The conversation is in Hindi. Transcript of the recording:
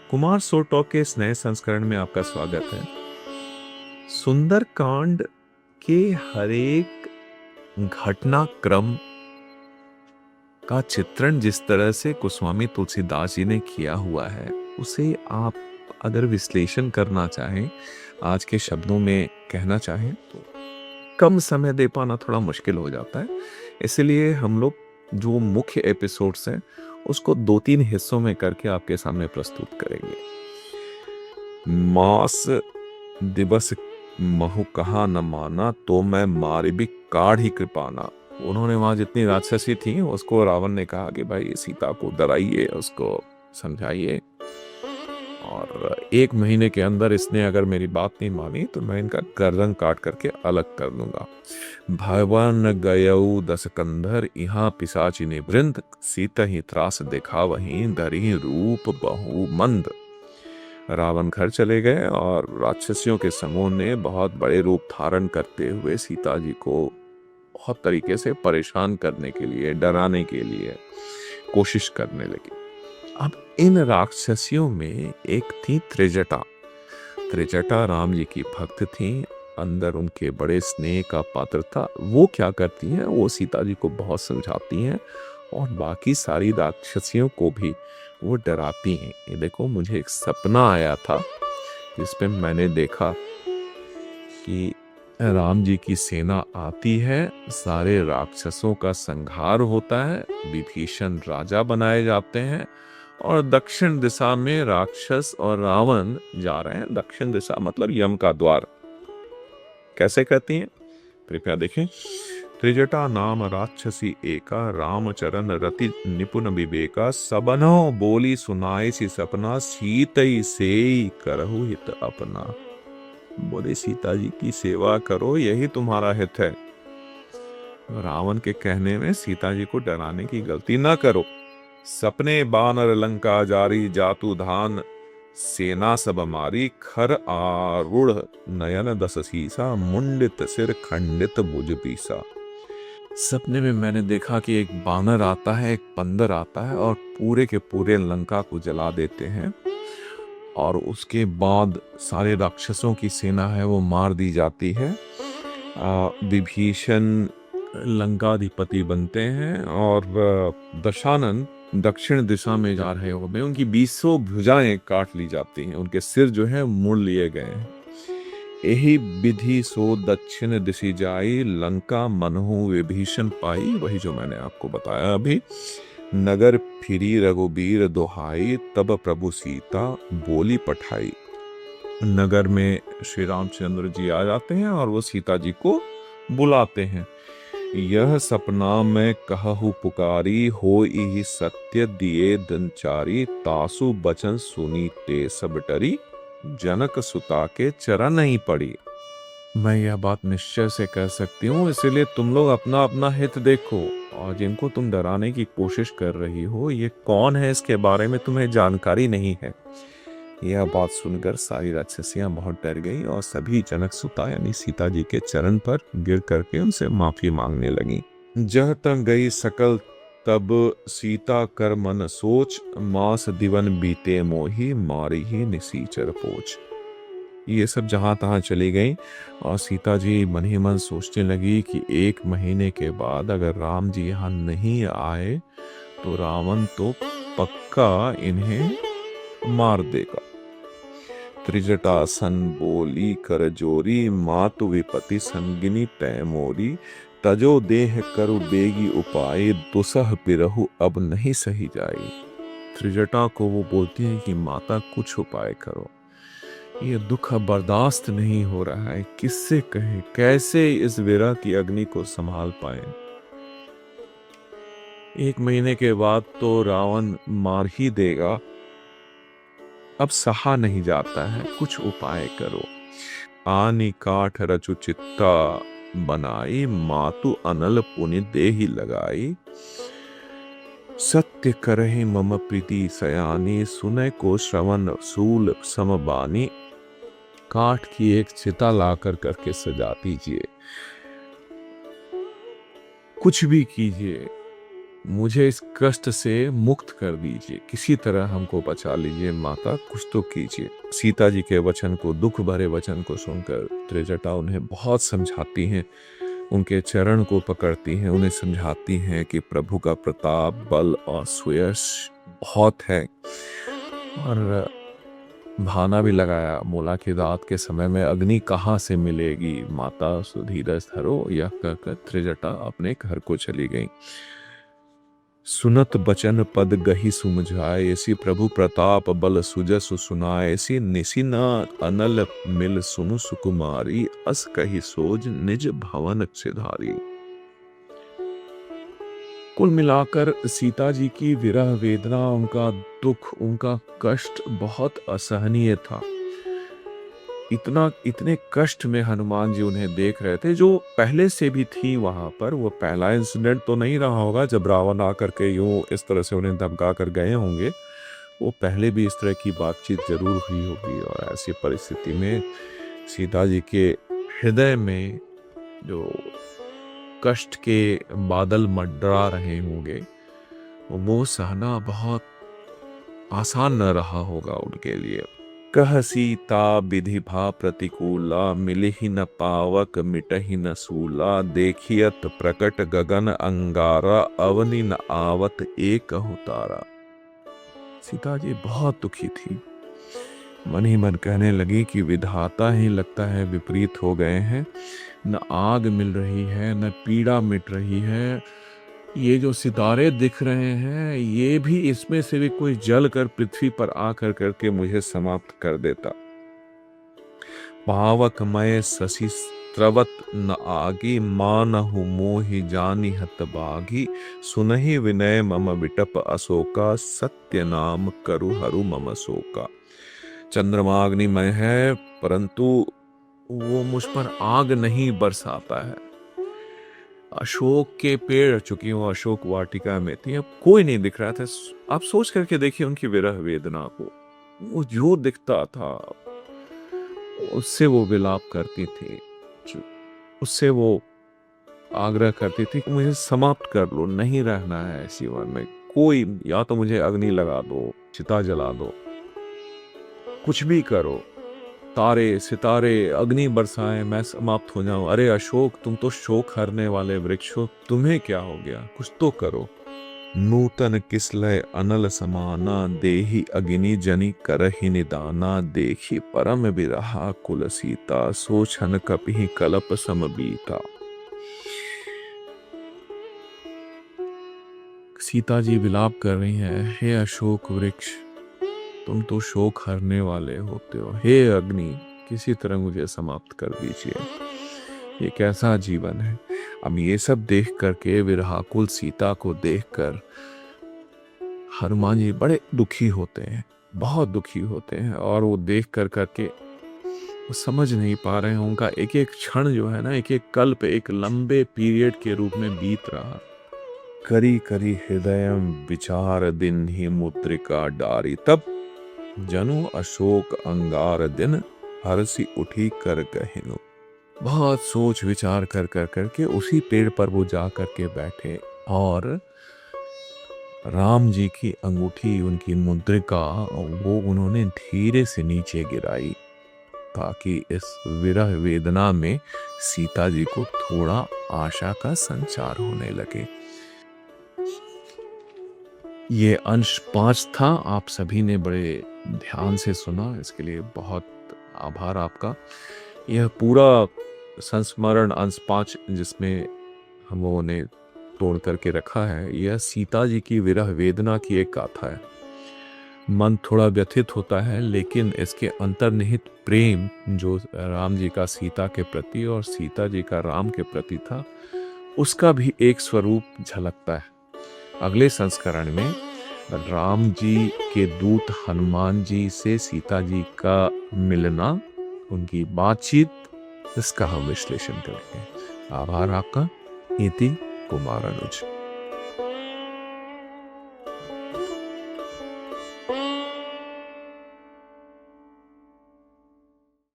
कुमार सो टॉक के इस नए संस्करण में आपका स्वागत है। सुंदरकांड के हर एक घटनाक्रम का चित्रण जिस तरह से गोस्वामी तुलसीदास जी ने किया हुआ है, उसे आप अगर विश्लेषण करना चाहें, आज के शब्दों में कहना चाहें तो कम समय दे पाना थोड़ा मुश्किल हो जाता है। इसलिए हम लोग जो मुख्य एपिसोड्स हैं उसको 2-3 हिस्सों में करके आपके सामने प्रस्तुत करेंगे। मास दिवस महु कहा न माना, तो मैं मारी भी काढ़ ही कृपाना। उन्होंने वहां जितनी राक्षसी थी उसको रावण ने कहा कि भाई सीता को डराइए, उसको समझाइए, और 1 महीने के अंदर इसने अगर मेरी बात नहीं मानी तो मैं इनका गर्दन काट करके अलग कर दूंगा। भवन गयऊ 10 कंधर, यहाँ पिशाचिनी वृंद, सीता ही त्रास देखा वहीं, धरी रूप बहु मंद। रावण घर चले गए और राक्षसियों के समूह ने बहुत बड़े रूप धारण करते हुए सीता जी को बहुत तरीके से परेशान करने के लिए, डराने के लिए कोशिश करने लगी। अब इन राक्षसियों में एक थी त्रिजटा। त्रिजटा राम जी की भक्त थी, अंदर उनके बड़े स्नेह का पात्र था। वो क्या करती हैं, वो सीता जी को बहुत समझाती हैं और बाकी सारी राक्षसियों को भी वो डराती हैं। ये देखो, मुझे एक सपना आया था जिसपे मैंने देखा कि राम जी की सेना आती है, सारे राक्षसों का संहार होता है, विभीषण राजा बनाए जाते हैं और दक्षिण दिशा में राक्षस और रावण जा रहे हैं। दक्षिण दिशा मतलब यम का द्वार। कैसे कहती हैं, कृपया देखें। त्रिजटा नाम राक्षसी एका, रामचरण रति निपुण विवेका, सबनो बोली सुनाए सी सपना, सीतई सेई करहु हित अपना। बोले सीता जी की सेवा करो, यही तुम्हारा हित है। रावण के कहने में सीता जी को डराने की गलती ना करो। सपने बानर लंका जारी, जातु धान सेना सब मारी, खर आरूढ़ नयन 10 सीसा, मुंडित सिर खंडित भुज पीसा। सपने में मैंने देखा कि एक बानर आता है, एक बंदर आता है और पूरे के पूरे लंका को जला देते हैं, और उसके बाद सारे राक्षसों की सेना है वो मार दी जाती है। विभीषण लंकाधिपति बनते हैं और दशानन दक्षिण दिशा में जा रहे होते हैं। उनकी 20 भुजाएं काट ली जाती हैं, उनके सिर जो है मुड़ लिए गए हैं। यही विधि सो दक्षिण दिशि जाई, लंका मनहु विभीषण पाई। वही जो मैंने आपको बताया अभी। नगर फिरी रघुबीर दोहाई, तब प्रभु सीता बोली पठाई। नगर में श्री रामचंद्र जी आ जाते हैं और वो सीता जी को बुलाते हैं। यह सपना में कहहु पुकारी, होई सत्य दिए दंचारी, तासु बचन सुनी ते सब डरी, जनक सुता के चरण नहीं पड़ी। मैं यह बात निश्चय से कह सकती हूँ, इसीलिए तुम लोग अपना अपना हित देखो, और जिनको तुम डराने की कोशिश कर रही हो ये कौन है, इसके बारे में तुम्हें जानकारी नहीं है। यह बात सुनकर सारी राक्षसियां बहुत डर गई और सभी जनक सुता यानी सीता जी के चरण पर गिर करके उनसे माफी मांगने लगी। जह तक गई सकल तब सीता कर मन सोच, मास दिवन बीते मोही, मारी ही निसीचर पोच। ये सब जहां तहां चली गई और सीता जी मन ही मन सोचने लगी कि 1 महीने के बाद अगर राम जी यहाँ नहीं आए तो रावण तो पक्का इन्हें मार देगा। त्रिजटा सन बोली कर जोरी, मातु विपति संगिनी तय मोरी, तजो देह करु बेगी उपाय, दुसह पिरहु अब नहीं सही जाई। त्रिजटा को वो बोलती है कि माता कुछ उपाय करो, ये दुख बर्दाश्त नहीं हो रहा है, किससे कहें, कैसे इस विरह की अग्नि को संभाल पाए। 1 महीने के बाद तो रावण मार ही देगा, अब सहा नहीं जाता है, कुछ उपाय करो। आनी काठ रचु चित्ता बनाई, मातु अनल पुनि देहि लगाई, सत्य करहि मम प्रीति सयानी, सुने को श्रवण सूल समबानी। काठ की एक चिता लाकर करके सजा दीजिए, कुछ भी कीजिए, मुझे इस कष्ट से मुक्त कर दीजिए, किसी तरह हमको बचा लीजिए माता, कुछ तो कीजिए। सीता जी के वचन को, दुख भरे वचन को सुनकर त्रिजटा उन्हें बहुत समझाती हैं, उनके चरण को पकड़ती हैं, उन्हें समझाती हैं कि प्रभु का प्रताप, बल और सुयश बहुत है। और बहाना भी लगाया, बोला कि रात के समय में अग्नि कहाँ से मिलेगी माता, सुधीरज धरो, यह कहकर त्रिजटा अपने घर को चली गई। सुनत बचन पद गही सुमझाए, ऐसी प्रभु प्रताप बल सुजस सुनाए, ऐसी निशिनाथ अनल मिल सुनु सुकुमारी, अस कही सोज निज भवन सिधारी। कुल मिलाकर सीता जी की विरह वेदना, उनका दुख, उनका कष्ट बहुत असहनीय था। इतने कष्ट में हनुमान जी उन्हें देख रहे थे, जो पहले से भी थी वहां पर। वो पहला इंसिडेंट तो नहीं रहा होगा जब रावण आकर के यूं इस तरह से उन्हें धमका कर गए होंगे। वो पहले भी इस तरह की बातचीत जरूर हुई होगी। और ऐसी परिस्थिति में सीता जी के हृदय में जो कष्ट के बादल मंडरा रहे होंगे, वो सहना बहुत आसान न रहा होगा उनके लिए। कह सीता विधि भा प्रतिकूला, मिलहि न पावक मिटहि न सूला, देखियत प्रकट गगन अंगारा, अवनि न आवत एक तारा। सीता जी बहुत दुखी थी, मन ही मन कहने लगी कि विधाता ही लगता है विपरीत हो गए हैं। न आग मिल रही है, न पीड़ा मिट रही है। ये जो सितारे दिख रहे हैं, ये भी, इसमें से भी कोई जल कर पृथ्वी पर आकर करके मुझे समाप्त कर देता। पावकमय शशि स्रवत न आगी, मानहु मोहि जानि हत बागी, सुनहि विनय मम विटप अशोका, सत्य नाम करु हरु मम शोका। चंद्रमा अग्निमय है, परंतु वो मुझ पर आग नहीं बरसाता है। अशोक के पेड़, चूंकि वो अशोक वाटिका में थी, अब कोई नहीं दिख रहा था। आप सोच करके देखिए उनकी विरह वेदना को। वो जो दिखता था उससे वो विलाप करती थी, उससे वो आग्रह करती थी कि मुझे समाप्त कर लो, नहीं रहना है जीवन में। कोई, या तो मुझे अग्नि लगा दो, चिता जला दो, कुछ भी करो, तारे सितारे अग्नि बरसाएं, मैं समाप्त हो जाऊं। अरे अशोक, तुम तो शोक हरने वाले वृक्ष हो, तुम्हें क्या हो गया, कुछ तो करो। नूतन किसलय अनल समाना, देहि अग्नि जनि करहि निदाना, देखी परम बिरहा कुल सीता, सोचन कपि कलप सम बीता। सीता जी विलाप कर रही हैं, हे अशोक वृक्ष, तुम तो शोक हरने वाले होते हो। हे अग्नि, किसी तरह मुझे समाप्त कर दीजिए, ये कैसा जीवन है। अब ये सब देख करके, विरहाकुल सीता को देखकर हनुमान जी बड़े दुखी होते हैं, बहुत दुखी होते हैं। और वो देख कर करके वो समझ नहीं पा रहे हैं, उनका एक एक क्षण जो है ना, एक एक कल्प एक लंबे पीरियड के रूप में बीत रहा। करी करी हृदय विचार, दिन ही मुद्रिका डारी, तब जनु अशोक अंगार दिन, हरसी उठी कर कहिनु। बहुत सोच विचार कर कर करके उसी पेड़ पर वो जा करके बैठे और राम जी की अंगूठी, उनकी मुद्रिका, वो उन्होंने धीरे से नीचे गिराई, ताकि इस विरह वेदना में सीता जी को थोड़ा आशा का संचार होने लगे। ये अंश 5 था। आप सभी ने बड़े ध्यान से सुना, इसके लिए बहुत आभार आपका। यह पूरा संस्मरण अंश 5 जिसमें हम लोगों ने तोड़ करके रखा है, यह सीता जी की विरह वेदना की एक गाथा है। मन थोड़ा व्यथित होता है, लेकिन इसके अंतर्निहित प्रेम जो राम जी का सीता के प्रति और सीता जी का राम के प्रति था, उसका भी एक स्वरूप झलकता है। अगले संस्करण में राम जी के दूत हनुमान जी से सीता जी का मिलना, उनकी बातचीत, इसका हम विश्लेषण करेंगे। आभार आपका। इति कुमार अनुज।